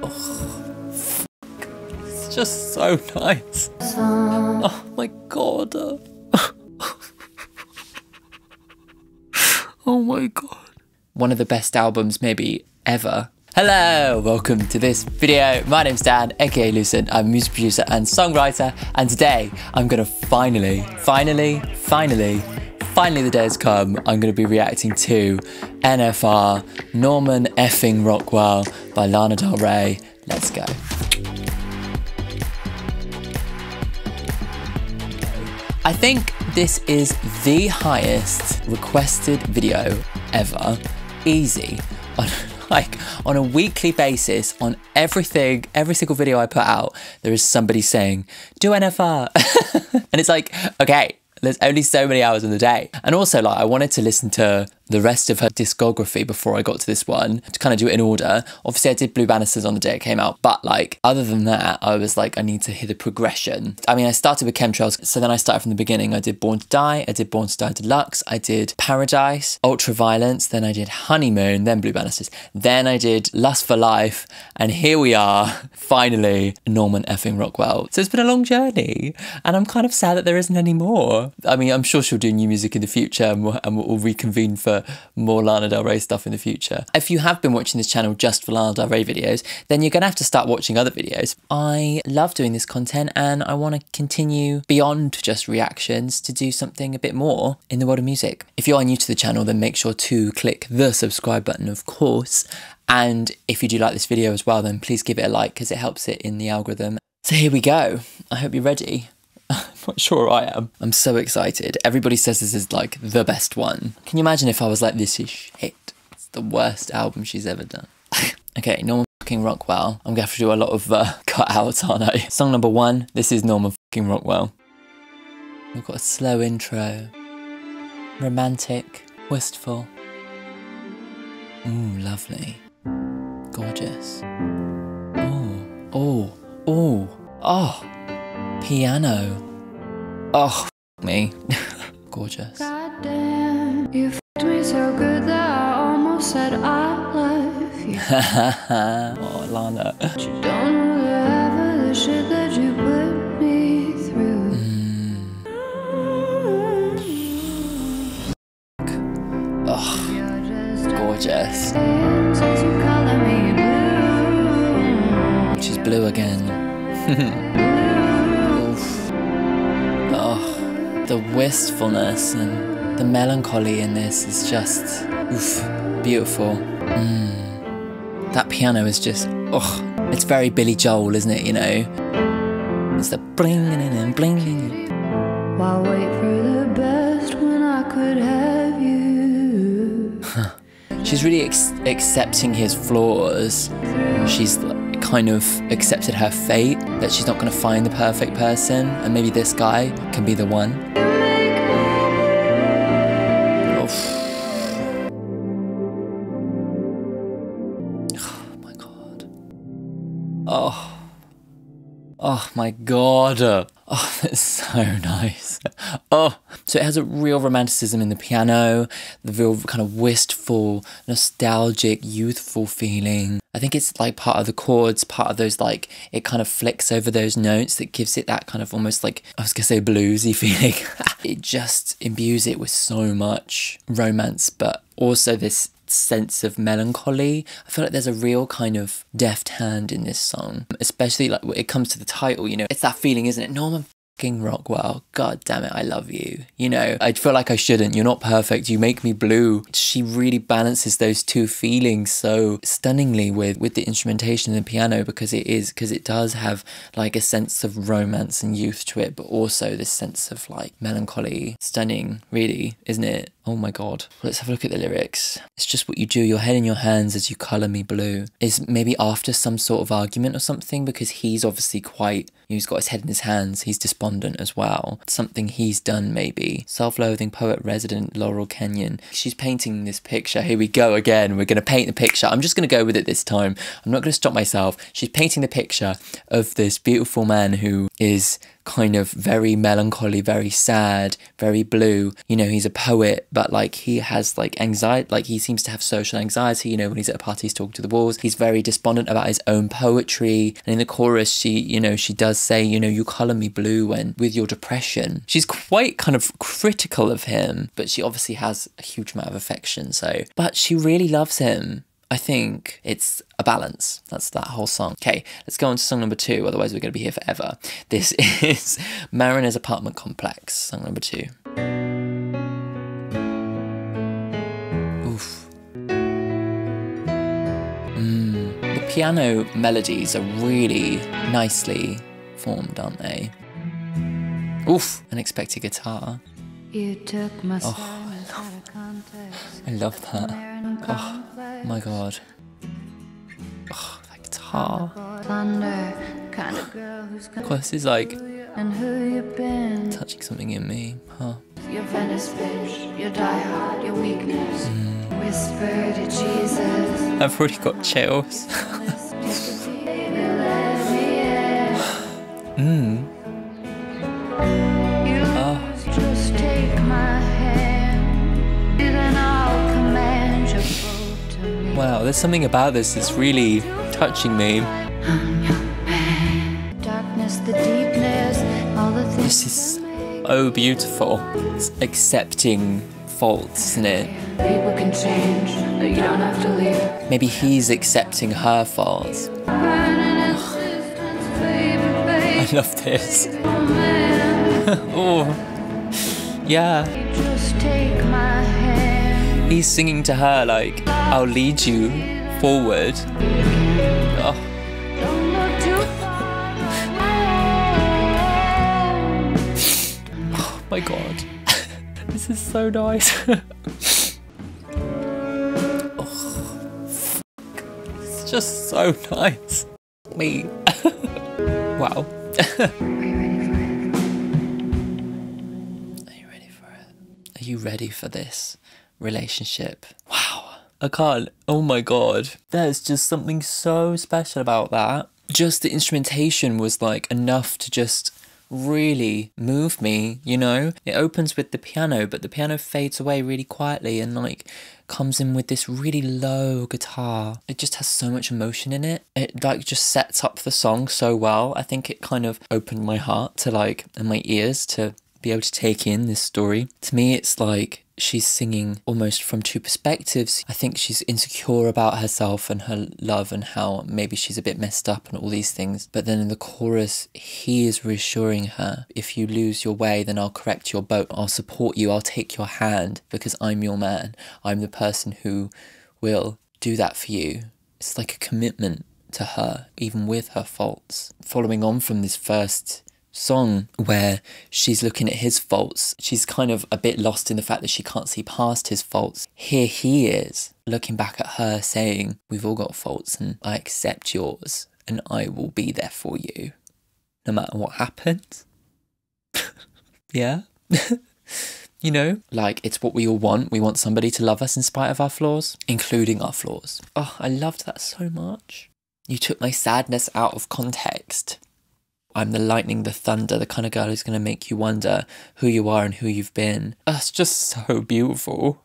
Oh, it's just so nice. Oh my god. Oh my god. One of the best albums maybe ever. Hello, welcome to this video. My name's Dan, aka Lucent. I'm a music producer and songwriter, and today I'm gonna finally the day has come. I'm gonna be reacting to NFR, Norman effing Rockwell by Lana Del Rey. Let's go. I think this is the highest requested video ever. Easy. On a weekly basis, on every single video I put out, there is somebody saying, do NFR. And it's like, okay, there's only so many hours in the day. And also, like, I wanted to listen to the rest of her discography before I got to this one, to kind of do it in order. Obviously, I did Blue Banisters on the day it came out, but like, other than that, I was like, I need to hear the progression. I mean, I started with Chemtrails, so then I started from the beginning. I did Born to Die, I did Born to Die Deluxe, I did Paradise, Ultraviolence, then I did Honeymoon, then Blue Banisters, then I did Lust for Life, and here we are, finally, Norman effing Rockwell. So it's been a long journey, and I'm kind of sad that there isn't any more. I mean, I'm sure she'll do new music in the future, and we'll reconvene for more Lana Del Rey stuff in the future. If you have been watching this channel just for Lana Del Rey videos, then you're gonna have to start watching other videos. I love doing this content, and I want to continue beyond just reactions to do something a bit more in the world of music. If you are new to the channel, then make sure to click the subscribe button, of course. And if you do like this video as well, then please give it a like, because it helps it in the algorithm. So here we go. I hope you're ready. I'm not sure I am. I'm so excited. Everybody says this is like the best one. Can you imagine if I was like, this is shit? It's the worst album she's ever done. Okay, Norman fucking Rockwell. I'm gonna have to do a lot of cutouts, aren't I? Song number 1. This is Norman fucking Rockwell. We've got a slow intro. Romantic. Wistful. Ooh, lovely. Gorgeous. Ooh. Oh. Oh. Oh. Piano. Oh, me. Gorgeous. Goddamn, you f***ed me so good that I almost said I love you. Oh, Lana. But you don't know the half of the shit that you put me through. Oh, gorgeous. She's blue again. Oh, the wistfulness and the melancholy in this is just, oof, beautiful. That piano is just, oh, it's very Billy Joel, isn't it, you know? It's the bling and bling. Why wait for the best when I could have you? She's really accepting his flaws. She's kind of accepted her fate, that she's not going to find the perfect person, and maybe this guy can be the one. Oh my god. Oh my god. Oh, that's so nice. Oh, so it has a real romanticism in the piano, the real kind of wistful, nostalgic, youthful feeling. I think it's like part of the chords, part of those, like, it kind of flicks over those notes that gives it that kind of almost like, I was gonna say bluesy feeling. It just imbues it with so much romance, but also this sense of melancholy. I feel like there's a real kind of deft hand in this song, especially like when it comes to the title, you know, it's that feeling, isn't it? Norman fucking Rockwell, god damn it, I love you. You know, I feel like I shouldn't, you're not perfect, you make me blue. She really balances those two feelings so stunningly with the instrumentation and the piano, because it does have like a sense of romance and youth to it, but also this sense of like melancholy. Stunning, really, isn't it? Oh my god. Let's have a look at the lyrics. It's just what you do, your head in your hands as you colour me blue. Is maybe after some sort of argument or something, because he's obviously quite, he's got his head in his hands, he's despondent as well. Something he's done maybe. Self-loathing poet resident Laurel Kenyon. She's painting this picture. Here we go again. We're going to paint the picture. I'm just going to go with it this time. I'm not going to stop myself. She's painting the picture of this beautiful man who is kind of very melancholy, very sad, very blue. You know, he's a poet, but like he has like anxiety, like he seems to have social anxiety. You know, when he's at a party, he's talking to the walls. He's very despondent about his own poetry. And in the chorus, she does say, you know, you colour me blue when with your depression. She's quite kind of critical of him, but she obviously has a huge amount of affection. So, but she really loves him. I think it's a balance. That's that whole song. Okay, let's go on to song number 2, otherwise we're going to be here forever. This is Mariner's Apartment Complex, song number 2. Oof. The piano melodies are really nicely formed, aren't they? Oof, unexpected guitar. You took my I love that. Oh my god. Oh, that guitar. Of course, this is like touching something in me, huh? Your Venice bitch, your diehard, your weakness. Whisper to Jesus. I've already got chills. Just take my hand, then I'll command your boat to me. Wow, there's something about this that's really touching me. Darkness, the deepness, all the things. This is so beautiful. It's accepting faults, isn't it? People can change, but you don't have to leave. Maybe he's accepting her faults. I love this. Oh, yeah. Just take my hand. He's singing to her like, I'll lead you forward. Oh, Don't look too far. oh my god. This is so nice. Oh, fuck. It's just so nice. Me. Wow. Are you ready for this relationship? Wow. I can't. Oh my god. There's just something so special about that. Just the instrumentation was like enough to just really move me, you know? It opens with the piano, but the piano fades away really quietly and like comes in with this really low guitar. It just has so much emotion in it. It like just sets up the song so well. I think it kind of opened my heart to like, and my ears to be able to take in this story. To me, it's like she's singing almost from two perspectives. I think she's insecure about herself and her love and how maybe she's a bit messed up and all these things. But then in the chorus, he is reassuring her, if you lose your way, then I'll correct your boat. I'll support you. I'll take your hand because I'm your man. I'm the person who will do that for you. It's like a commitment to her, even with her faults. Following on from this first song where she's looking at his faults, she's kind of a bit lost in the fact that she can't see past his faults. Here he is looking back at her saying, we've all got faults and I accept yours and I will be there for you no matter what happens. Yeah. You know, like it's what we all want. We want somebody to love us in spite of our flaws, including our flaws. Oh, I loved that so much. You took my sadness out of context. I'm the lightning, the thunder, the kind of girl who's going to make you wonder who you are and who you've been. That's just so beautiful.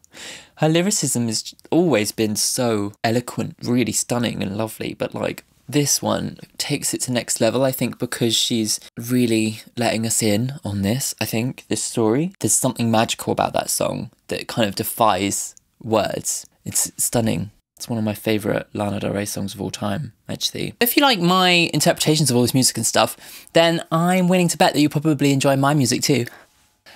Her lyricism has always been so eloquent, really stunning and lovely. But like this one takes it to next level, I think, because she's really letting us in on this, I think, this story. There's something magical about that song that kind of defies words. It's stunning. It's one of my favourite Lana Del Rey songs of all time, actually. If you like my interpretations of all this music and stuff, then I'm willing to bet that you probably enjoy my music too.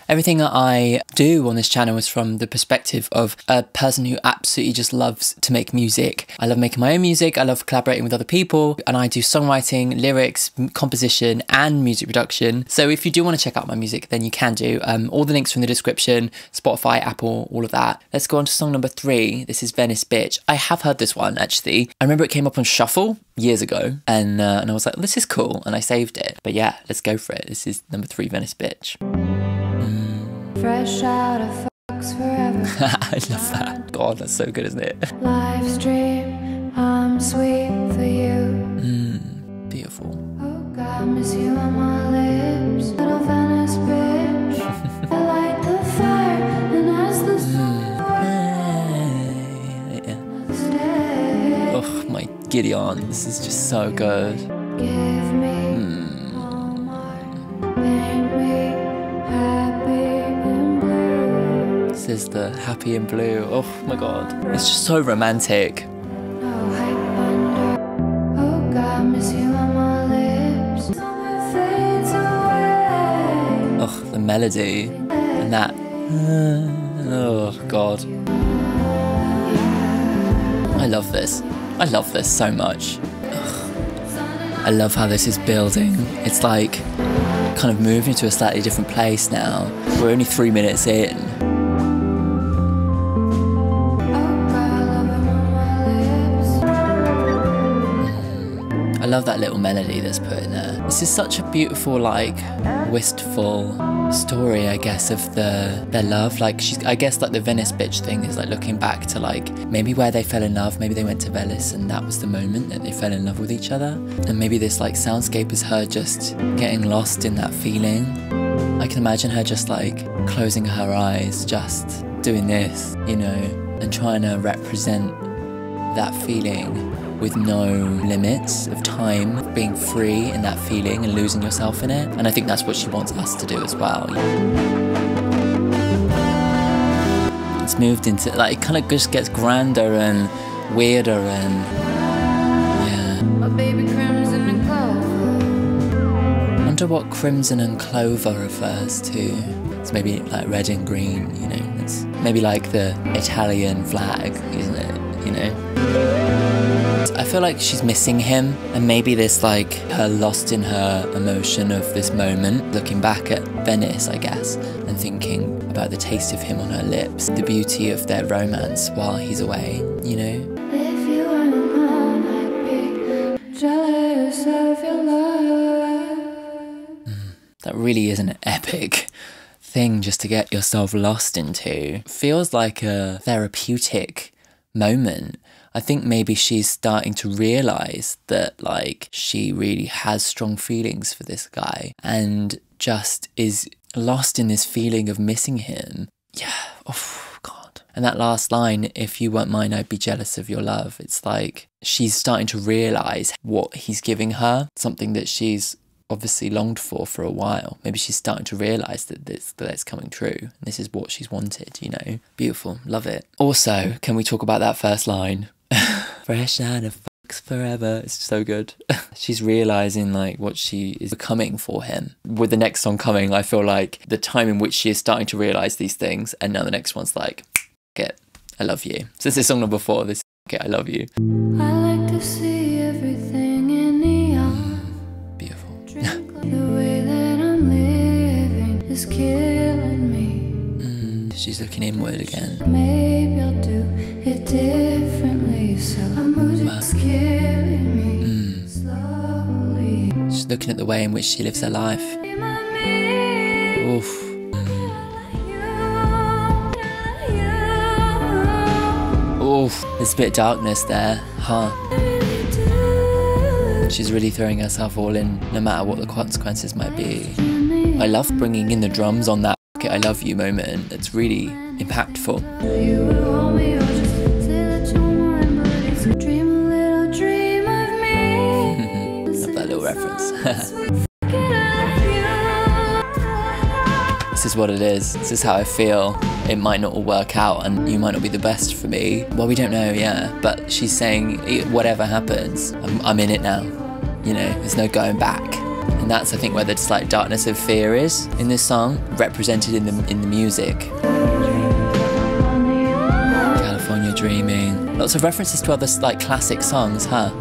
Everything that I do on this channel is from the perspective of a person who absolutely just loves to make music. I love making my own music, I love collaborating with other people, and I do songwriting, lyrics, composition, and music production. So if you do want to check out my music, then you can do. All the links are in the description, Spotify, Apple, all of that. Let's go on to song number 3. This is Venice Bitch. I have heard this one, actually. I remember it came up on Shuffle years ago, and I was like, this is cool, and I saved it. But yeah, let's go for it. This is number 3, Venice Bitch. Fresh out of fucks forever. I love that. God, that's so good, isn't it? Live stream, I'm sweet for you. Beautiful. Oh God, miss you on my lips. giddy on. This is just so good. Give me all my paint me happy and blue. This is the Happy in Blue. Oh my god. It's just so romantic. No hype under. Oh God, miss you on my lips. Summer fades away. Oh, the melody and that. Oh god. I love this. I love this so much. Ugh. I love how this is building. It's like kind of moving to a slightly different place now. We're only 3 minutes in. I love that little melody that's put in there. This is such a beautiful, like, wistful story, I guess, of their love. Like, I guess, like, the Venice bitch thing is, like, looking back to, like, maybe where they fell in love. Maybe they went to Venice and that was the moment that they fell in love with each other. And maybe this, like, soundscape is her just getting lost in that feeling. I can imagine her just, like, closing her eyes, just doing this, you know, and trying to represent that feeling with no limits of time, being free in that feeling and losing yourself in it. And I think that's what she wants us to do as well. It's moved into, like, it kind of just gets grander and weirder and, yeah. Oh baby, crimson and clover. I wonder what crimson and clover refers to. It's maybe like red and green, you know. It's maybe like the Italian flag, isn't it, you know? I feel like she's missing him, and maybe this, like, her lost in her emotion of this moment, looking back at Venice, I guess, and thinking about the taste of him on her lips, the beauty of their romance while he's away, you know? If you were mine, I'd be jealous of your love. That really is an epic thing just to get yourself lost into. Feels like a therapeutic moment. I think maybe she's starting to realise that, like, she really has strong feelings for this guy and just is lost in this feeling of missing him. Yeah, oh, God. And that last line, if you weren't mine, I'd be jealous of your love. It's like she's starting to realise what he's giving her, something that she's obviously longed for a while. Maybe she's starting to realise that that's coming true. And this is what she's wanted, you know. Beautiful, love it. Also, can we talk about that first line? Fresh out of fucks forever. It's so good. She's realising, like, what she is becoming for him. With the next song coming, I feel like the time in which she is starting to realise these things, and now the next one's like, it, I love you. So this is song number 4, this it, I love you. I like to see everything in neon. Beautiful. The way that I'm living is killing me. She's looking inward again. Maybe I'll do it differently. So I'm moving, it's killing me. Slowly. She's looking at the way in which she lives her life. Oof. Oof. There's a bit of darkness there, huh? She's really throwing herself all in, no matter what the consequences might be. I love bringing in the drums on that I love you moment. It's really impactful. You would hold me or just say that you're mine, but it's a dream, a little dream of me. Love that little reference. This is what it is. This is how I feel. It might not all work out and you might not be the best for me. Well, we don't know, yeah. But she's saying, whatever happens, I'm in it now. You know, there's no going back. And that's, I think, where the slight darkness of fear is in this song, represented in the music. California Dreaming. Lots of references to other, like, classic songs, huh?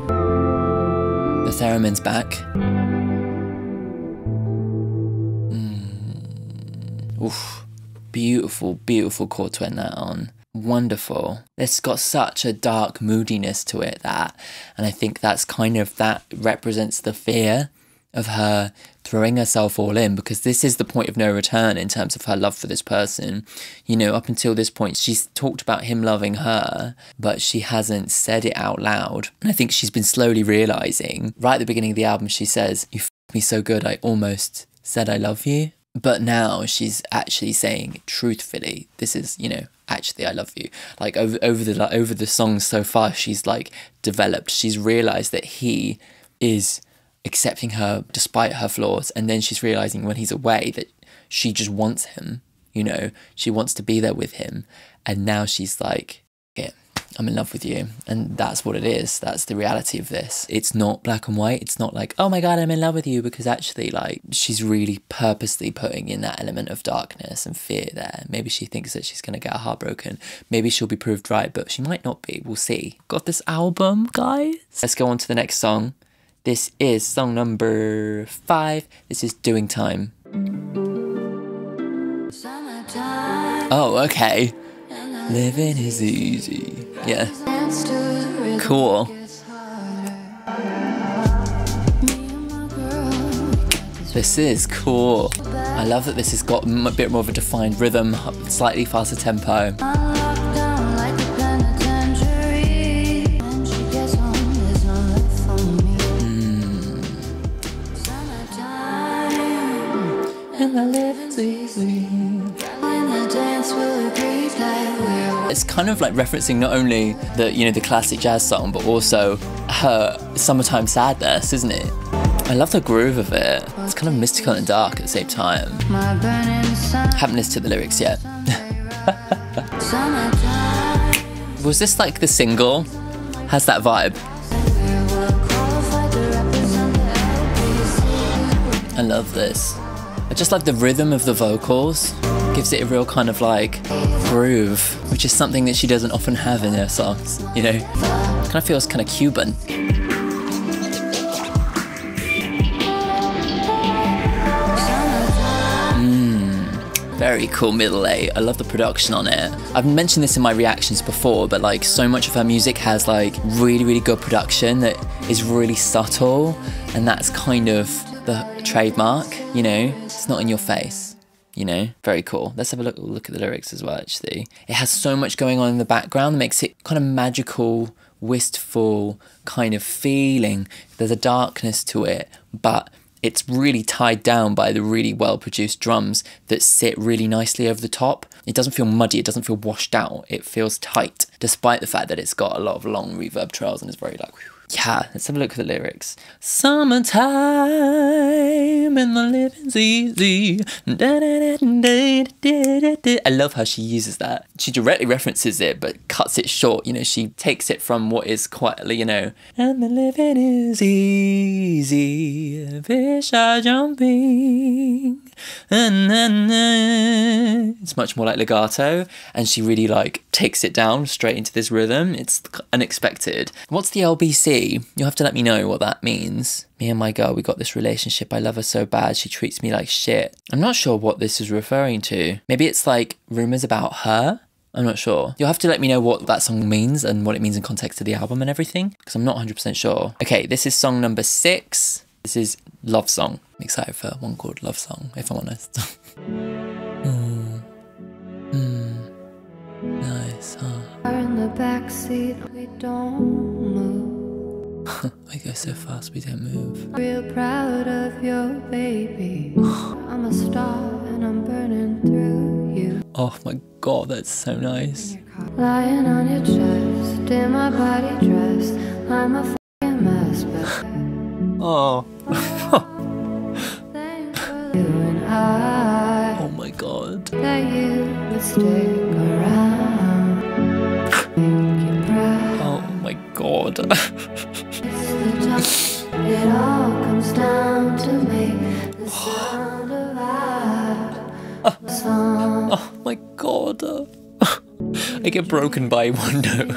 The theremin's back. Oof. Beautiful, beautiful chord to end that on. Wonderful. It's got such a dark moodiness to it, that, and I think that's kind of, that represents the fear of her throwing herself all in, because this is the point of no return in terms of her love for this person. You know, up until this point, she's talked about him loving her, but she hasn't said it out loud. And I think she's been slowly realising, right at the beginning of the album, she says, "You f***ed me so good, I almost said I love you." But now she's actually saying truthfully, this is, you know, actually I love you. Like over the songs so far, she's like developed. She's realized that he is accepting her despite her flaws, and then she's realizing when he's away that she just wants him, you know, she wants to be there with him. And now she's like, yeah, I'm in love with you. And that's what it is. That's the reality of this. It's not black and white. It's not like, oh my God, I'm in love with you, because actually like she's really purposely putting in that element of darkness and fear there. Maybe she thinks that she's going to get her heart broken. Maybe she'll be proved right, but she might not be. We'll see. Got this album, guys. Let's go on to the next song. This is song number 5. This is Doing Time. Oh, okay. Living is easy. Yeah. Cool. This is cool. I love that this has got a bit more of a defined rhythm, slightly faster tempo. It's kind of like referencing not only the, you know, the classic jazz song, but also her summertime sadness, isn't it? I love the groove of it. It's kind of mystical and dark at the same time. Haven't listened to the lyrics yet. Was this like the single? Has that vibe? I love this. I just like the rhythm of the vocals. Gives it a real kind of like groove, which is something that she doesn't often have in her songs, you know? Kind of feels kind of Cuban. Very cool middle A. I love the production on it. I've mentioned this in my reactions before, but like so much of her music has like really, really good production that is really subtle, and that's kind of the trademark, you know? It's not in your face, you know? Very cool. Let's have a look at the lyrics as well, actually. It has so much going on in the background that makes it kind of magical, wistful kind of feeling. There's a darkness to it, but it's really tied down by the really well-produced drums that sit really nicely over the top. It doesn't feel muddy, it doesn't feel washed out, it feels tight, despite the fact that it's got a lot of long reverb trails and it's very like, whew. Yeah, let's have a look at the lyrics. Summertime and the living's easy. I love how she uses that. She directly references it, but cuts it short. You know, she takes it from what is quite, you know, and the living is easy. Fish are jumping. It's much more like legato, and she really like takes it down straight into this rhythm. It's unexpected. What's the LBC? You'll have to let me know what that means. Me and my girl, we got this relationship. I love her so bad. She treats me like shit. I'm not sure what this is referring to. Maybe it's like rumours about her? I'm not sure. You'll have to let me know what that song means and what it means in context to the album and everything, because I'm not 100% sure. Okay, this is song number 6. This is Love Song. I'm excited for one called Love Song, if I'm honest. Nice, huh? In the backseat, we don't move. We go so fast, we don't move. Real proud of your baby. I'm a star and I'm burning through you. Oh my god, that's so nice. Lying on your chest, in my body dress. I'm a fucking mess, but Oh. you and I. Oh my god. That you would stick around. Make you proud. Oh my god. It all comes down to me. The sound of our song. Oh my god. I get broken by one note.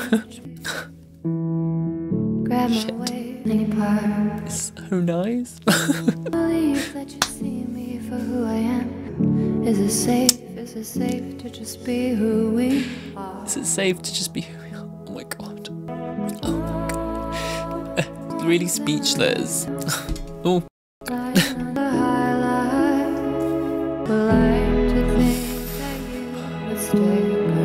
Grab my waist, any part. It's so nice. Believe that you see me for who I am. Is it safe? Is it safe to just be who we are? Is it safe to just be who we are? Oh my god. Oh my god. Really speechless. Oh.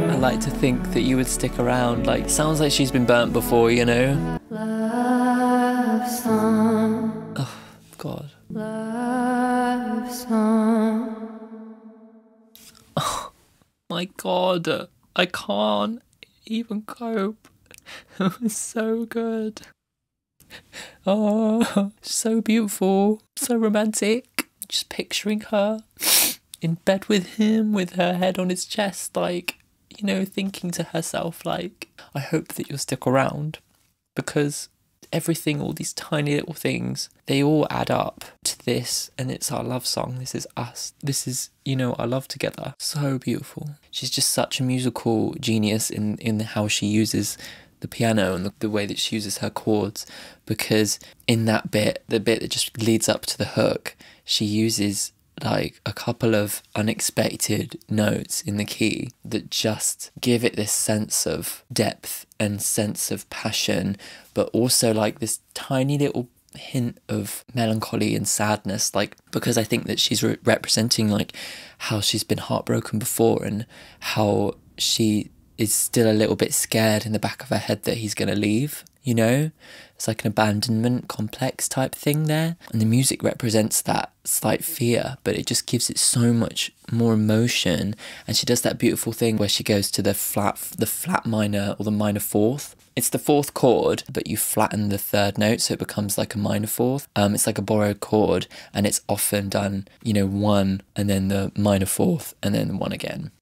I like to think that you would stick around. Like, sounds like she's been burnt before, you know? Love song. Oh, God. Love song. my God, I can't even cope. It was so good. Oh, so beautiful, so romantic. Just picturing her in bed with him, with her head on his chest, like, you know, thinking to herself, like, I hope that you'll stick around, because everything, all these tiny little things, they all add up to this, and it's our love song. This is us. This is, you know, our love together. So beautiful. She's just such a musical genius in how she uses the piano and the way that she uses her chords, because in that bit, the bit that just leads up to the hook, she uses like a couple of unexpected notes in the key that just give it this sense of depth and sense of passion, but also like this tiny little hint of melancholy and sadness, like, because I think that she's representing like how she's been heartbroken before and how she is still a little bit scared in the back of her head that he's going to leave, you know? It's like an abandonment complex type thing there. And the music represents that slight fear, but it just gives it so much more emotion. And she does that beautiful thing where she goes to the flat minor or the minor fourth. It's the fourth chord, but you flatten the third note, so it becomes like a minor fourth. It's like a borrowed chord, and it's often done, you know, one, and then the minor fourth, and then one again.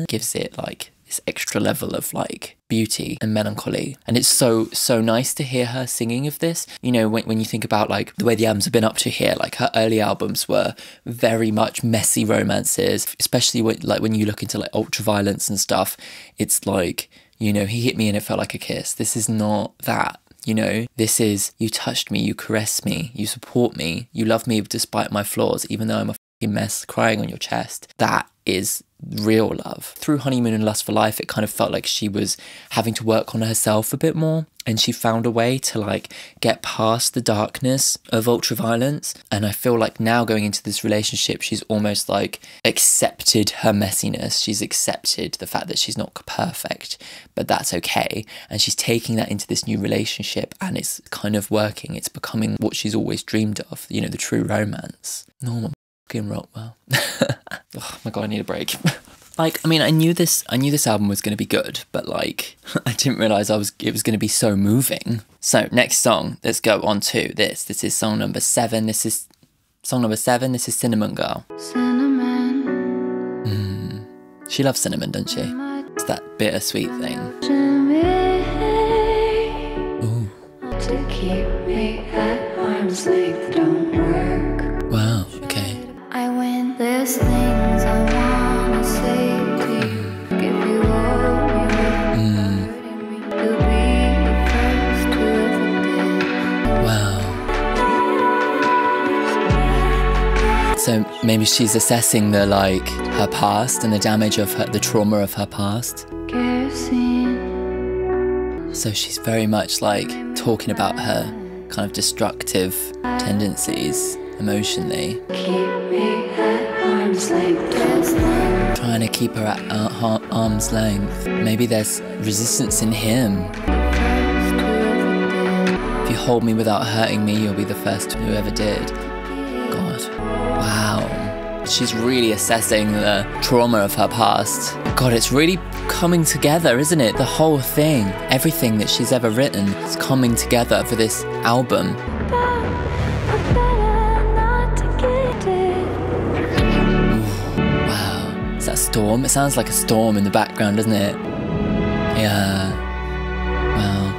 Gives it like this extra level of like beauty and melancholy, and it's so nice to hear her singing of this. You know, when you think about like the way the albums have been up to here, like her early albums were very much messy romances, especially when you look into like Ultraviolence and stuff. It's like, you know, he hit me and it felt like a kiss. This is not that. You know, this is, you touched me, you caressed me, you support me, you love me despite my flaws, even though I'm a mess crying on your chest. That is real love. Through Honeymoon and Lust for Life, it kind of felt like she was having to work on herself a bit more, and she found a way to like get past the darkness of Ultraviolence. And I feel like now going into this relationship, she's almost like accepted her messiness. She's accepted the fact that she's not perfect, but that's okay. And she's taking that into this new relationship, and it's kind of working. It's becoming what she's always dreamed of, you know, the true romance. Normal Rockwell. Oh my God, I need a break. Like, I mean, I knew this album was going to be good, but like, I didn't realise it was going to be so moving. So next song, let's go on to this. This is song number 7. This is Cinnamon Girl. Cinnamon. She loves cinnamon, doesn't she? It's that bittersweet thing. Ooh. To keep me at arm's length don't work. Wow, okay. I win. There's things I wanna say to you. Give you all you ever hurting me. You'll be the first to ever did. Wow. So maybe she's assessing the like her past and the damage of the trauma of her past. Kerosene. So she's very much like talking about her kind of destructive tendencies emotionally. Keep me at arm's length. Trying to keep her at arm's length. Maybe there's resistance in him. If you hold me without hurting me, you'll be the first who ever did. God. Wow. She's really assessing the trauma of her past. God, it's really coming together, isn't it? The whole thing. Everything that she's ever written is coming together for this album. Is that a storm? It sounds like a storm in the background, doesn't it? Yeah. Wow.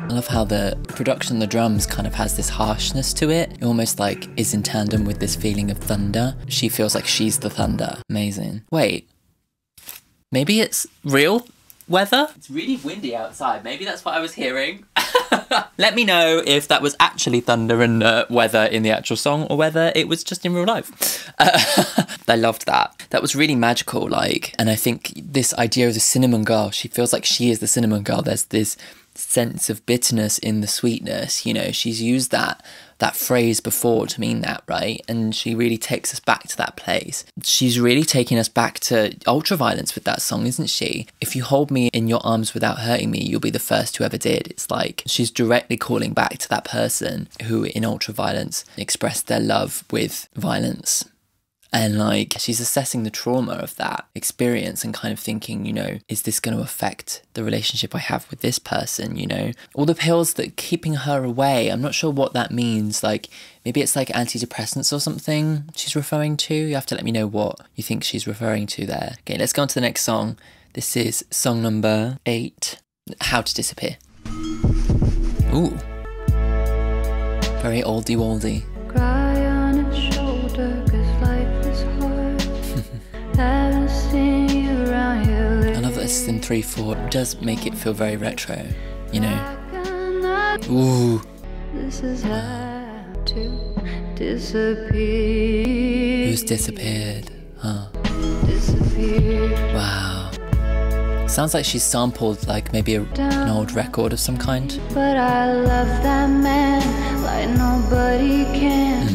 I love how the production of the drums kind of has this harshness to it. It almost like is in tandem with this feeling of thunder. She feels like she's the thunder. Amazing. Wait. Maybe it's real weather? It's really windy outside. Maybe that's what I was hearing. Let me know if that was actually thunder and weather in the actual song, or whether it was just in real life. I loved that. That was really magical, like, and I think this idea of the cinnamon girl, she feels like she is the cinnamon girl. There's this sense of bitterness in the sweetness. You know, she's used that phrase before to mean that, right? And she really takes us back to that place. She's really taking us back to ultraviolence with that song, isn't she? If you hold me in your arms without hurting me, you'll be the first who ever did. It's like she's directly calling back to that person who in ultraviolence expressed their love with violence. And like, she's assessing the trauma of that experience and kind of thinking, you know, is this going to affect the relationship I have with this person, you know? All the pills that keeping her away, I'm not sure what that means. Like, maybe it's like antidepressants or something she's referring to. You have to let me know what you think she's referring to there. Okay, let's go on to the next song. This is song number 8, How to Disappear. Ooh. Very oldie-woldy. Cry on his shoulder, 'cause life is hard. Haven't seen you around here. I love that this is in 3/4. It does make it feel very retro, you know? Ooh. This is how to disappear. Who's disappeared? Huh. Disappear. Wow. Sounds like she's sampled like maybe an old record of some kind. But I love that man like nobody can.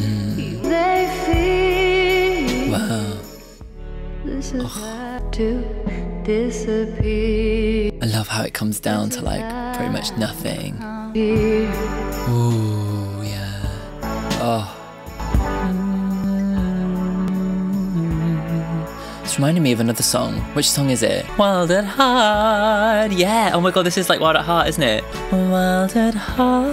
They feel. Wow. This is how to disappear. I love how it comes down to like pretty much nothing. Ooh, yeah. Oh. It's reminding me of another song. Which song is it? Wild at Heart. Yeah. Oh my god, this is like Wild at Heart, isn't it? Wild at Heart.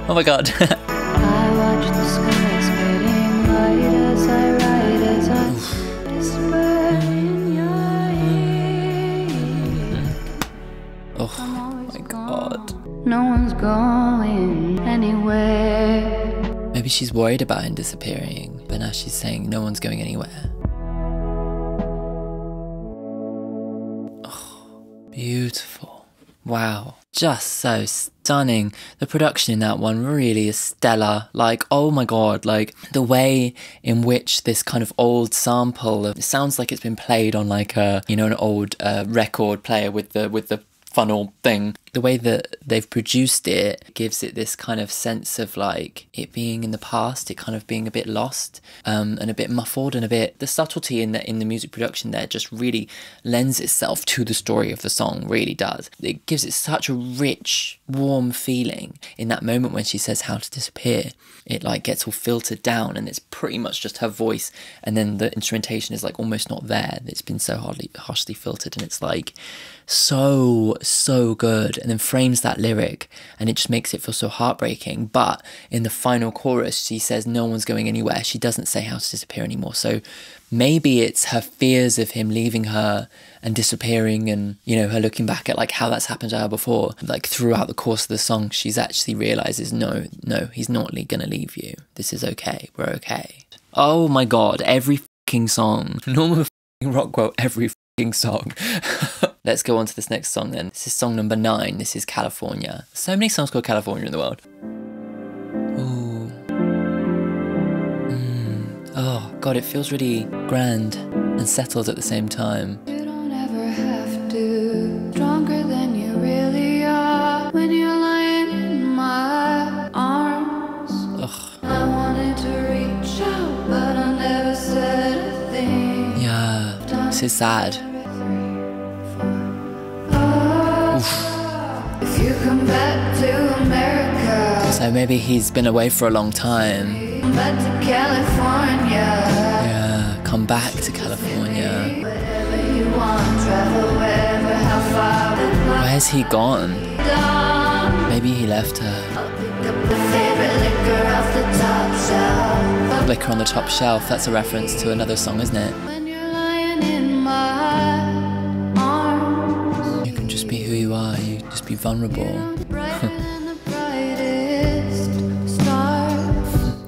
Oh my god. I watch the skies getting light as I ride, as I whisper in your ear. Oh my god. No one's going anywhere. Maybe she's worried about him disappearing, but now she's saying no one's going anywhere. Oh, beautiful. Wow. Just so stunning. The production in that one really is stellar. Like, oh my god, like the way in which this kind of old sample of, it sounds like it's been played on like a, you know, an old record player with the funnel thing. The way that they've produced it gives it this kind of sense of like it being in the past, it kind of being a bit lost and a bit muffled, and a bit, the subtlety in the music production there just really lends itself to the story of the song, really does. It gives it such a rich, warm feeling in that moment when she says how to disappear. It like gets all filtered down and it's pretty much just her voice, and then the instrumentation is like almost not there. It's been so harshly filtered, and it's like so good, and then frames that lyric, and it just makes it feel so heartbreaking. But in the final chorus she says no one's going anywhere. She doesn't say how to disappear anymore. So maybe it's her fears of him leaving her and disappearing, and you know, her looking back at like how that's happened to her before. Like throughout the course of the song she's actually realizes no, he's not gonna leave you. This is okay, we're okay. Oh my god, every fucking song. Normal fucking rock quote, every fucking song. Let's go on to this next song then. This is song number 9. This is California. So many songs called California in the world. Ooh. Oh god, it feels really grand and settled at the same time. You don't ever have to. Stronger than you really are. When you're lying in my arms. Ugh. I wanted to reach out, but I never said a thing. Yeah, this is sad. If you come back to America, So maybe he's been away for a long time. come back to California. Yeah, come back to California. Wherever you want, travel wherever, how far the block Where's he gone? down. Maybe he left her. I'll pick up the favorite liquor off the top shelf. Liquor on the Top Shelf, that's a reference to another song, isn't it? When you're lying in my arms, You can just be who you are, you just be vulnerable. brighter than the brightest star.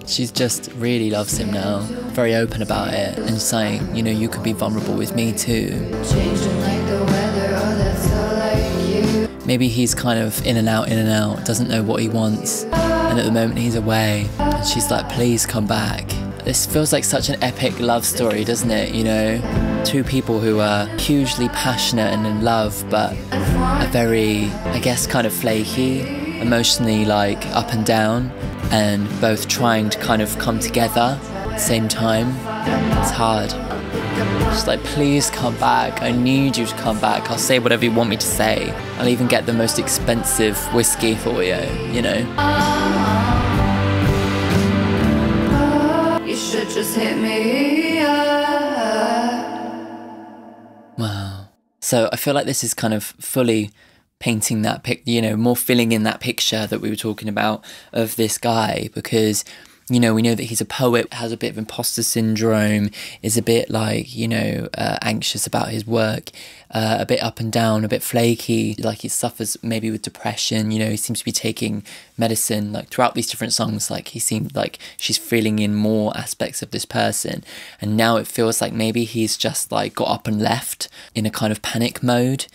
She just really loves him now. Very open about it and saying, you know, you could be vulnerable with me too. Changing like the weather, oh that's so like you. Maybe he's kind of in and out, doesn't know what he wants. And at the moment he's away. And she's like, please come back. This feels like such an epic love story, doesn't it, you know? two people who are hugely passionate and in love, but are very, I guess, kind of flaky, emotionally like up and down, and both trying to kind of come together at the same time. It's hard. Just like, please come back. I need you to come back. I'll say whatever you want me to say. I'll even get the most expensive whiskey for you, you know? You should just hit me up. Wow. So I feel like this is kind of fully painting that you know, more filling in that picture that we were talking about of this guy, because, you know, we know that he's a poet, has a bit of imposter syndrome, is a bit like, you know, anxious about his work, a bit up and down, a bit flaky, like he suffers maybe with depression, you know, he seems to be taking medicine, like throughout these different songs, like he seemed like she's feeling in more aspects of this person. And now it feels like maybe he's just like got up and left in a kind of panic mode,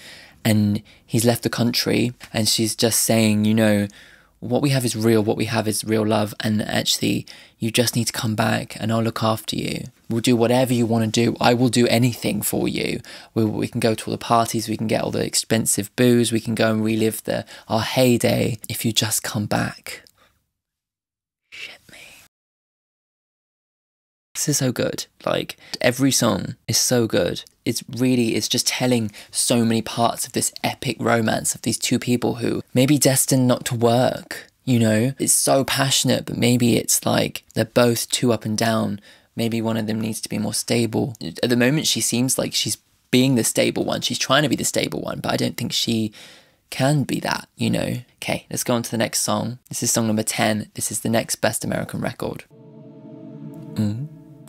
and he's left the country, and she's just saying, you know, what we have is real, what we have is real love, and actually you just need to come back and I'll look after you. We'll do whatever you want to do. I will do anything for you. We can go to all the parties, we can get all the expensive booze, we can go and relive our heyday if you just come back. Shit me. This is so good. Like, every song is so good. It's just telling so many parts of this epic romance of these two people who may be destined not to work, you know? It's so passionate, but maybe it's like they're both too up and down. Maybe one of them needs to be more stable. At the moment, she seems like she's being the stable one. She's trying to be the stable one, but I don't think she can be that, you know? Okay, let's go on to the next song. This is song number 10. This is the next Best American record.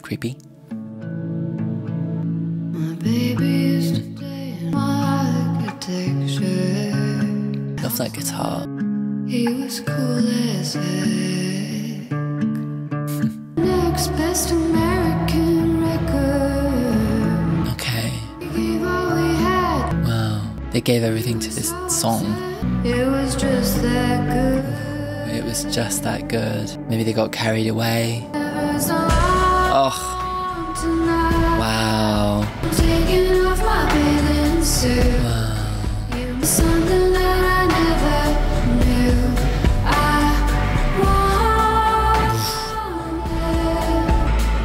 Creepy. My baby's today in my architecture. Love that guitar. He was cool as heck. Next Best American record. Okay. We gave all we had. Wow. They gave everything to this song. It was just that good. It was just that good. Maybe they got carried away. Oh. Wow. Taking off my bathing suit. Wow. You were something that I never knew I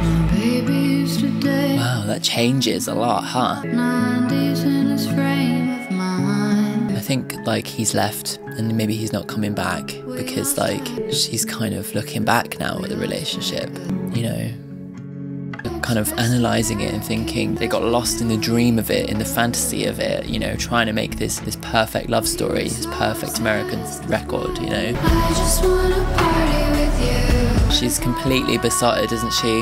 wanted. My baby's today. Wow, that changes a lot, huh? 90s in his frame of mind. I think, like, he's left and maybe he's not coming back because, like, she's kind of looking back now at the relationship, you know? Kind of analysing it and thinking they got lost in the dream of it, in the fantasy of it, you know, trying to make this perfect love story, this perfect American record, you know. I just wanna party with you. She's completely besotted, isn't she?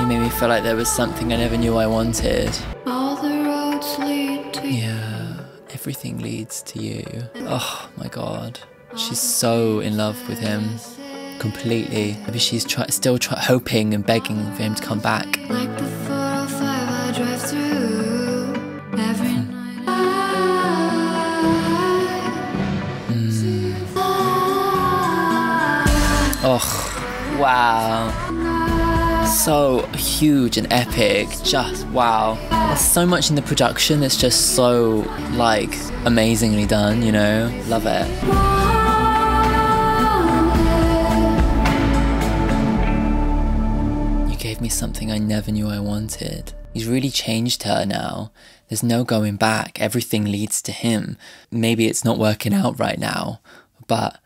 You made me feel like there was something I never knew I wanted. All the roads lead to you. Yeah, everything leads to you. Oh my god. She's so in love with him. Completely. Maybe she's still hoping and begging for him to come back. Like the 405 I drive through every night. Oh, wow. So huge and epic. Just wow. There's so much in the production that's just so, like, amazingly done, you know? Love it. Gave me something I never knew I wanted. He's really changed her now. There's no going back. Everything leads to him. Maybe it's not working out right now, but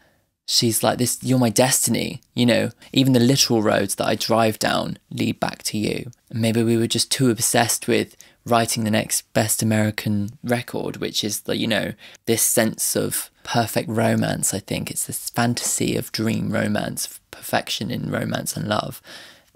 she's like, this, you're my destiny, you know? Even the literal roads that I drive down lead back to you. And maybe we were just too obsessed with writing the next Best American record, which is, the, you know, this sense of perfect romance, I think. It's this fantasy of dream romance, of perfection in romance and love.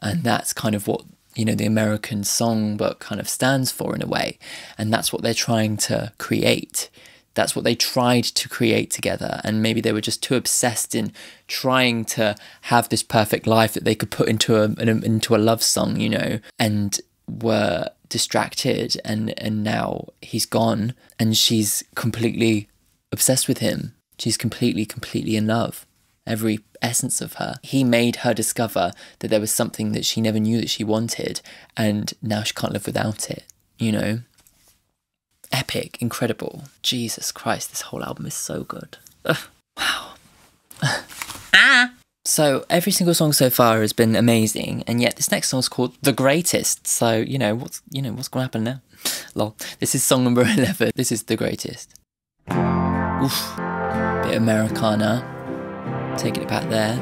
And that's kind of what, you know, the American songbook kind of stands for in a way. And that's what they're trying to create. That's what they tried to create together. And maybe they were just too obsessed in trying to have this perfect life that they could put into a love song, you know, and were distracted. And now he's gone and she's completely obsessed with him. She's completely in love. every essence of her. He made her discover that there was something that she never knew that she wanted, and now she can't live without it, you know? Epic, incredible. Jesus Christ, this whole album is so good. Ugh, wow. So every single song so far has been amazing, and yet this next song is called The Greatest. So, what's gonna happen now? Lol. This is song number 11. This is The Greatest. Oof. Bit Americana. Taking it back there.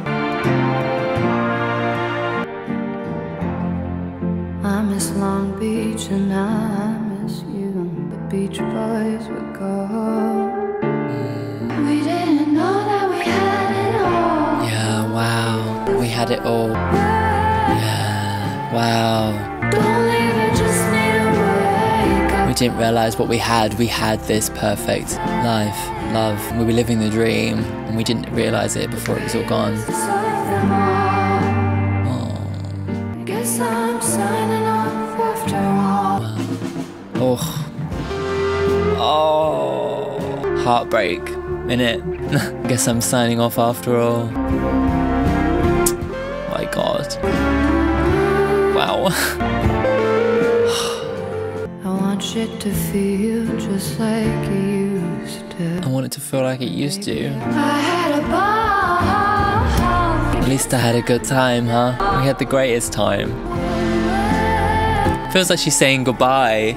I miss Long Beach and I miss you. The Beach Boys would go. We didn't know that we had it all. Yeah, wow. We had it all. Yeah, wow. Don't leave it, just need a wake up. We didn't realise what we had. We had this perfect life, love. We were living the dream, and we didn't realise it before it was all gone. I guess I'm signing off after all. Wow. Oh, heartbreak, innit? Guess I'm signing off after all. My God. Wow. I want shit to feel just like it used to. I want it to feel like it used to. I had a ball. At least I had a good time, huh? We had the greatest time. Feels like she's saying goodbye,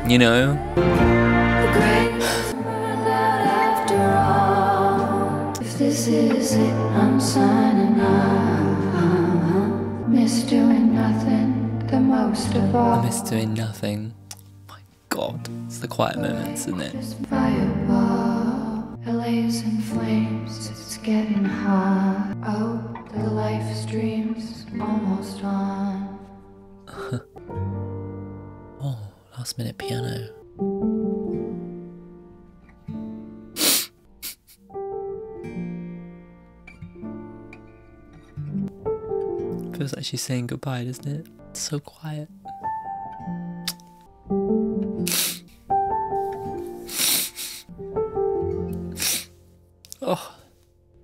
you know? The greatest turned out after all. If this is it, I'm signing off. Miss doing nothing the most of all. I miss doing nothing. My God, it's the quiet moments, isn't it? Just fireball. LA's in flames, it's getting hot. Oh, the life stream's almost on. Oh, last minute piano. Feels like she's saying goodbye, doesn't it? It's so quiet. Oh,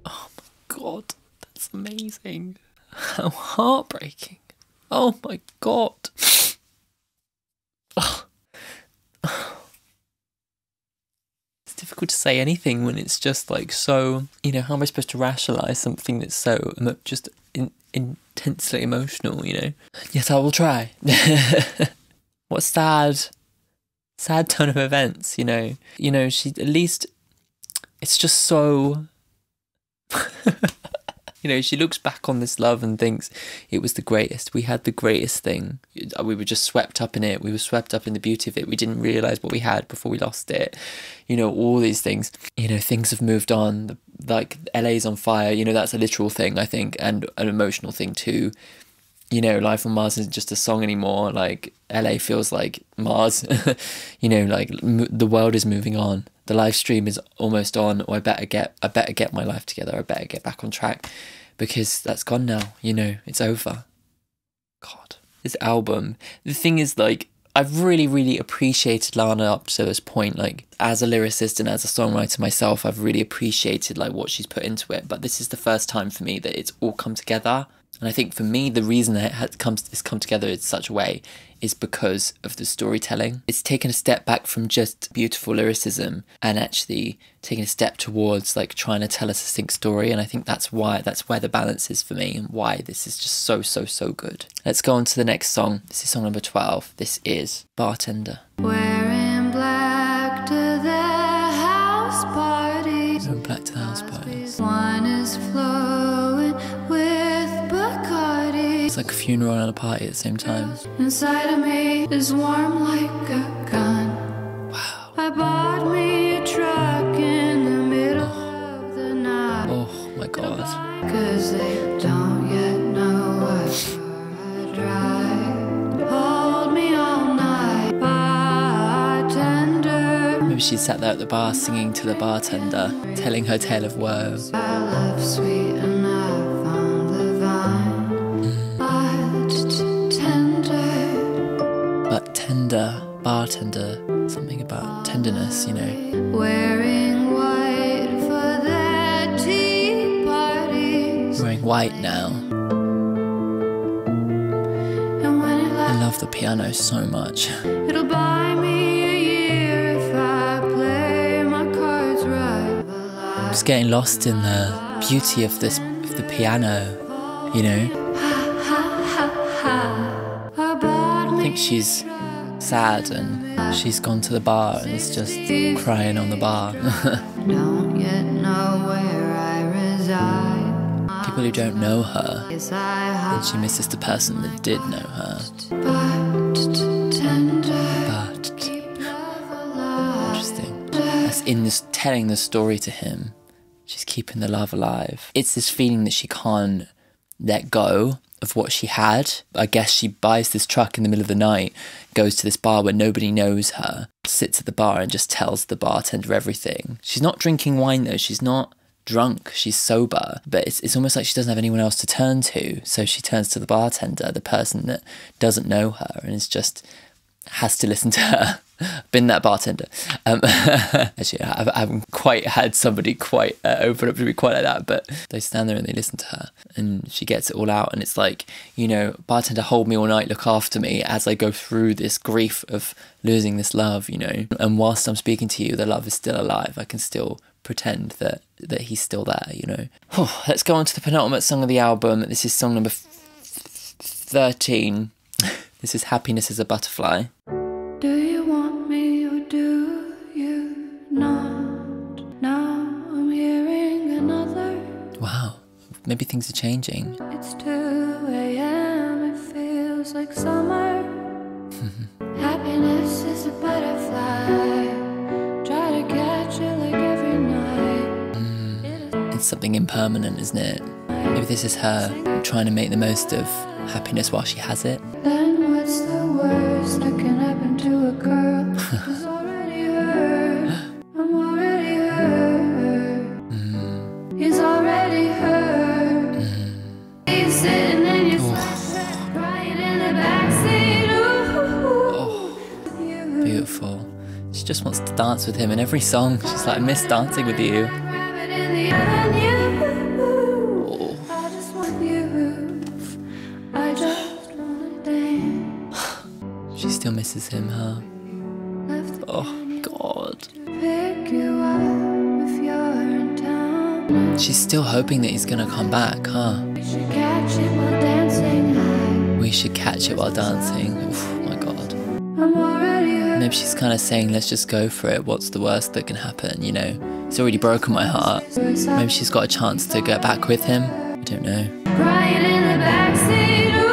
oh my God, that's amazing. How heartbreaking. Oh my God. Oh. It's difficult to say anything when it's just like so, how am I supposed to rationalize something that's so just intensely emotional, Yes, I will try. What sad turn of events, she at least, it's just so, she looks back on this love and thinks it was the greatest. We had the greatest thing. We were just swept up in it. We were swept up in the beauty of it. We didn't realise what we had before we lost it. All these things. Things have moved on. Like, LA's on fire. That's a literal thing, I think, and an emotional thing too. Life on Mars isn't just a song anymore. Like, LA feels like Mars. The world is moving on. The live stream is almost on, or I better get my life together. I better get back on track, because that's gone now. It's over. God, this album. The thing is, like, I've really, really appreciated Lana up to this point. Like, as a lyricist and as a songwriter myself, I've really appreciated like what she's put into it. But this is the first time for me that it's all come together. And I think for me, the reason that it's come together in such a way is because of the storytelling. It's taken a step back from just beautiful lyricism and actually taking a step towards like trying to tell a succinct story. And I think that's where the balance is for me, and why this is just so, so, so good. Let's go on to the next song. This is song number 12. This is Bartender. Wearing black to the house party. Wearing black to the house party. Wine is flowing with Bacardi. It's like a funeral and a party at the same time. Inside of me is warm like a gun. Wow. I bought me a truck in the middle of the night. Oh my God. 'Cause they don't yet know what car I drive. Hold me all night, bartender. Maybe she sat there at the bar singing to the bartender, telling her tale of woe. I love sweet enough on the vine. But tender, bartender, something about tenderness, Wearing white for that tea party. white now. I love the piano so much. It'll buy me a year if I play my cards right. Just getting lost in the beauty of the piano, you know. I think she's sad and she's gone to the bar and is just crying on the bar. Don't yet know where I reside. People who don't know her, and she misses the person that did know her. But interesting. As in this telling the story to him, she's keeping the love alive. It's this feeling that she can't let go of what she had. I guess she buys this truck in the middle of the night, goes to this bar where nobody knows her, sits at the bar and just tells the bartender everything. She's not drinking wine though, she's not drunk, she's sober, but it's almost like she doesn't have anyone else to turn to, so she turns to the bartender, the person that doesn't know her, and is just has to listen to her. Been that bartender. Actually, I haven't quite had somebody quite open up to me quite like that, but they stand there and they listen to her, and she gets it all out, and it's like, you know, bartender, hold me all night, look after me as I go through this grief of losing this love, you know, and whilst I'm speaking to you, the love is still alive. I can still pretend that he's still there, you know. Let's go on to the penultimate song of the album. This is song number 13. This is Happiness is a Butterfly. Do you want me or do you not? Now I'm hearing another. Wow, maybe things are changing. It's 2 a.m. It feels like summer. Happiness is a butterfly. Try to catch it like every night. It's something impermanent, isn't it? Maybe this is her trying to make the most of happiness while she has it. Then what's the worst that can happen to a girl who's already hurt? I'm already hurt. He's already hurt. He's sitting in your sunset, crying in the backseat. Ooh. Beautiful. She just wants to dance with him in every song. She's like, I miss dancing with you. Rabbit in the avenue. I just want you. I just wanna dance. She still misses him, huh? Oh, God. Pick you up if you're in town. She's still hoping that he's gonna come back, huh? We should catch it while dancing high. We should catch it while dancing. Oof, my God. I'm already hurt. Maybe she's kind of saying, let's just go for it. What's the worst that can happen, you know? It's already broken my heart. Maybe she's got a chance to get back with him. I don't know. Crying in the backseat. Ooh.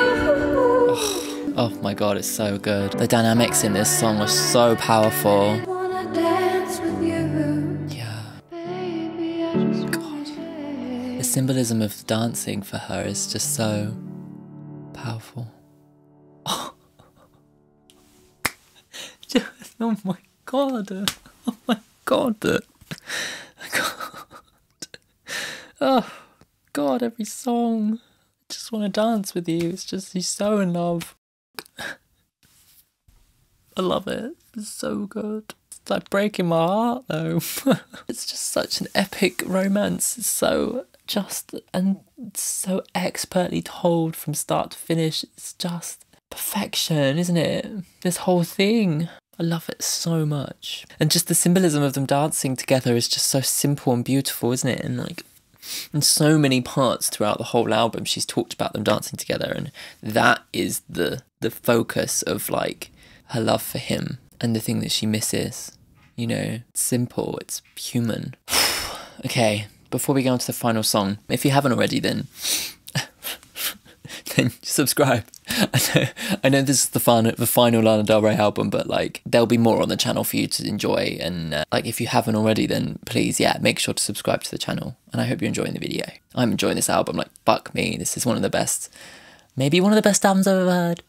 Oh my God, it's so good. The dynamics in this song are so powerful. I wanna dance with you. Yeah. Baby, I just God. The symbolism of dancing for her is just so powerful. Oh, oh my God. Oh my God. Oh God, every song. I just want to dance with you. It's just, he's so in love. I love it. It's so good. It's like breaking my heart though. It's just such an epic romance. It's so just and so expertly told from start to finish. It's just perfection, isn't it? This whole thing. I love it so much. And just the symbolism of them dancing together is just so simple and beautiful, isn't it? And like, in so many parts throughout the whole album, she's talked about them dancing together, and that is the focus of like her love for him and the thing that she misses. You know, it's simple, it's human. Okay, before we go on to the final song, if you haven't already, then subscribe. I know this is the final Lana Del Rey album, but like there'll be more on the channel for you to enjoy, and like if you haven't already, then please, yeah, make sure to subscribe to the channel, and I hope you're enjoying the video. I'm enjoying this album, like fuck me, this is one of the best, maybe one of the best albums I've ever heard.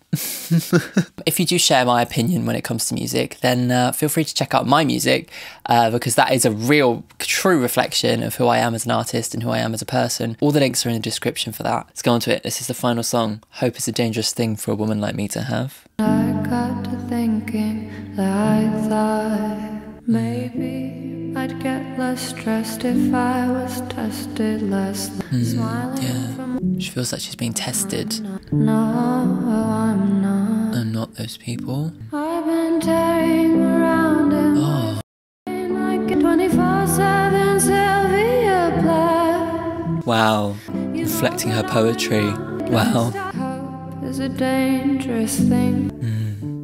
If you do share my opinion when it comes to music, then feel free to check out my music, because that is a real, true reflection of who I am as an artist and who I am as a person. All the links are in the description for that. Let's go on to it. This is the final song. Hope is a dangerous thing for a woman like me to have. I got to thinking that I thought maybe I I'd get less stressed if I was tested less. Smiling from She feels like she's being tested. no, I'm not. I'm not those people. I've been tearing around in Oh, like a 24/7 Sylvia Plath. wow. Reflecting her poetry. Wow. Hope is a dangerous thing.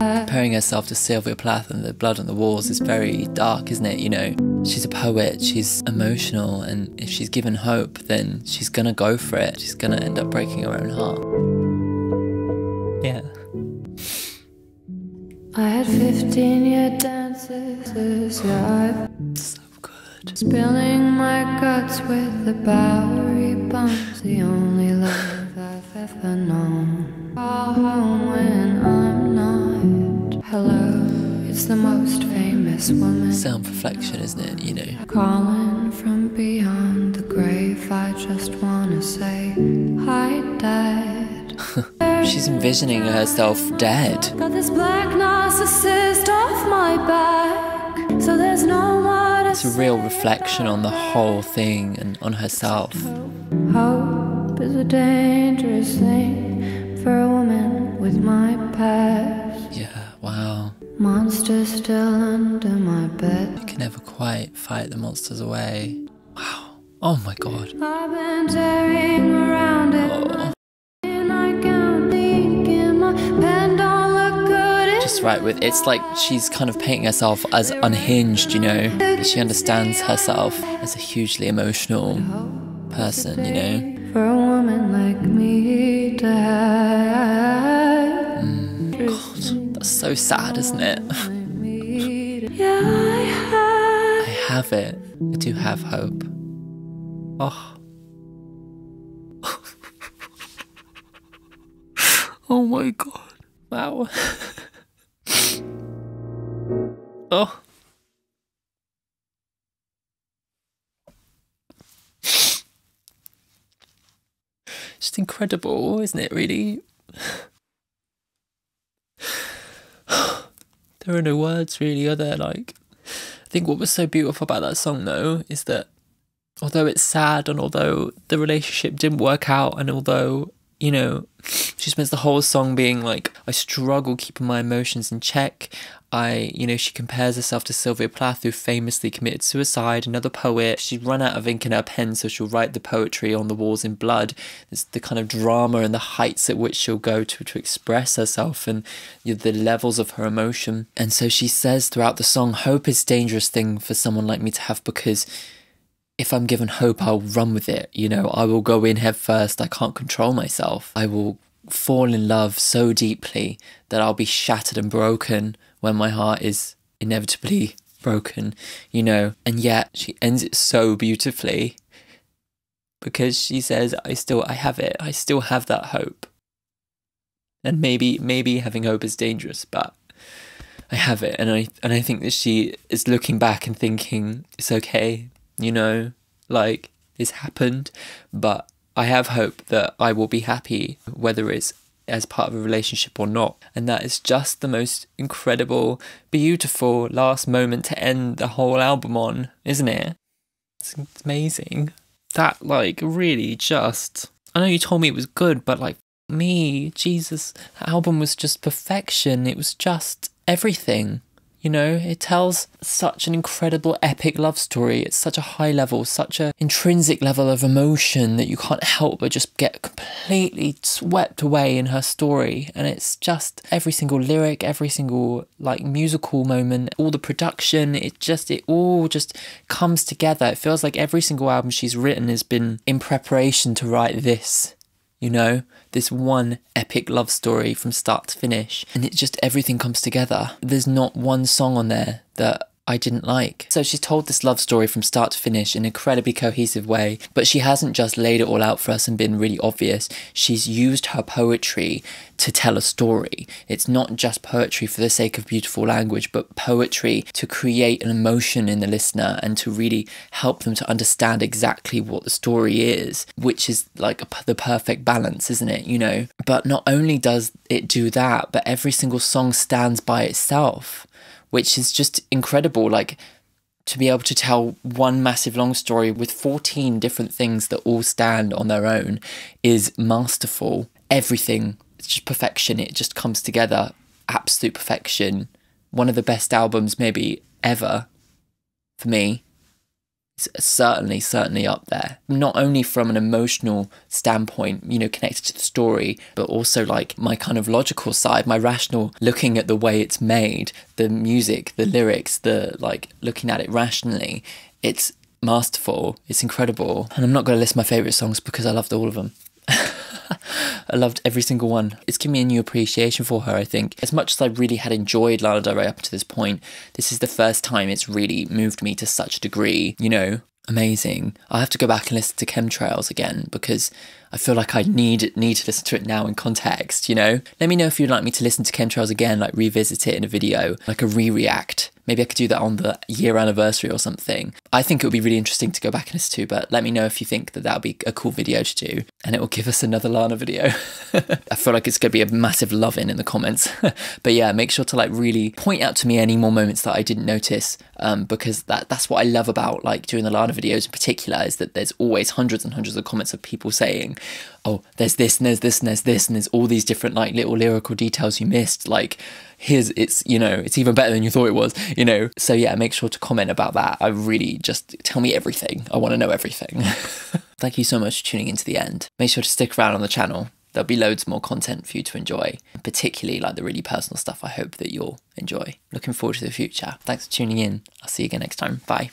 Comparing herself to Sylvia Plath and the blood on the walls is very dark, isn't it? You know, she's a poet, she's emotional, and if she's given hope, then she's gonna go for it. She's gonna end up breaking her own heart. Yeah. I had 15-year dances, yeah, So good. spilling my guts with the Bowery bumps. The only love I've ever known. Call home when I'm not. Hello, it's the most famous woman. Self-reflection, isn't it? You know. Calling from beyond the grave. I just wanna say hi, Dad. She's envisioning herself dead. Got this black narcissist off my back, so there's no more to It's a real reflection on the whole thing and on herself. Hope is a dangerous thing for a woman with my past. Yeah, wow. Monster still under my bed. You can never quite fight the monsters away. Wow. Oh my god. I've been tearing around in my nightgown, thinking my pen don't look good. Just right with it's like she's kind of painting herself as unhinged, you know. She understands herself as a hugely emotional person, you know. For a woman like me to have. God, that's so sad, isn't it? Yeah, I have it. I do have hope. Oh. Oh my god. Wow. Oh. Just incredible, isn't it, really? There are no words, really, are there? Like, I think what was so beautiful about that song, though, is that although it's sad and although the relationship didn't work out and although, you know, she spends the whole song being like, I struggle keeping my emotions in check. She compares herself to Sylvia Plath, who famously committed suicide, another poet. She's run out of ink in her pen, so she'll write the poetry on the walls in blood. It's the kind of drama and the heights at which she'll go to express herself and the levels of her emotion. And so she says throughout the song, hope is a dangerous thing for someone like me to have because if I'm given hope, I'll run with it. You know, I will go in head first. I can't control myself. I will fall in love so deeply that I'll be shattered and broken when my heart is inevitably broken, you know. And yet she ends it so beautifully because she says, I have it. I still have that hope. And maybe having hope is dangerous, but I have it. And I think that she is looking back and thinking, it's okay, you know, like this happened, but I have hope that I will be happy, whether it's as part of a relationship or not. And that is just the most incredible, beautiful last moment to end the whole album on, isn't it? It's amazing. That, like, really just... I know you told me it was good, but, like, me, Jesus, that album was just perfection. It was just everything. You know, it tells such an incredible epic love story. It's such a high level, such an intrinsic level of emotion that you can't help but just get completely swept away in her story. And it's just every single lyric, every single like musical moment, all the production, it all just comes together. It feels like every single album she's written has been in preparation to write this. You know, this one epic love story from start to finish. And it just, everything comes together. There's not one song on there that I didn't like. So she's told this love story from start to finish in an incredibly cohesive way, but she hasn't just laid it all out for us and been really obvious. She's used her poetry to tell a story. It's not just poetry for the sake of beautiful language, but poetry to create an emotion in the listener and to really help them to understand exactly what the story is, which is like the perfect balance, isn't it? You know, but not only does it do that, but every single song stands by itself, which is just incredible. Like, to be able to tell one massive long story with 14 different things that all stand on their own is masterful. Everything, it's just perfection. It just comes together. Absolute perfection. One of the best albums maybe ever for me. It's certainly up there. Not only from an emotional standpoint, you know, connected to the story, but also like my kind of logical side, my rational looking at the way it's made, the music, the lyrics, the like looking at it rationally. It's masterful. It's incredible. And I'm not going to list my favourite songs because I loved all of them. I loved every single one. It's given me a new appreciation for her, I think. As much as I really had enjoyed Lana Del Rey up to this point, this is the first time it's really moved me to such a degree, you know, amazing. I'll have to go back and listen to Chemtrails again because I feel like I need to listen to it now in context, you know? Let me know if you'd like me to listen to Chemtrails again, like revisit it in a video, like a re-react. Maybe I could do that on the year anniversary or something. I think it would be really interesting to go back and listen to, but let me know if you think that would be a cool video to do, and it will give us another Lana video. I feel like it's going to be a massive love-in in the comments. But yeah, make sure to like really point out to me any more moments that I didn't notice, because that's what I love about like doing the Lana videos in particular, is that there's always hundreds and hundreds of comments of people saying, oh, there's this and there's this and there's this and there's all these different like little lyrical details you missed, like it's, you know, it's even better than you thought it was, you know. So yeah, make sure to comment about that. I really just tell me everything. I want to know everything. Thank you so much for tuning in to the end. Make sure to stick around on the channel. There'll be loads more content for you to enjoy, particularly like the really personal stuff I hope that you'll enjoy. Looking forward to the future. Thanks for tuning in. I'll see you again next time. Bye.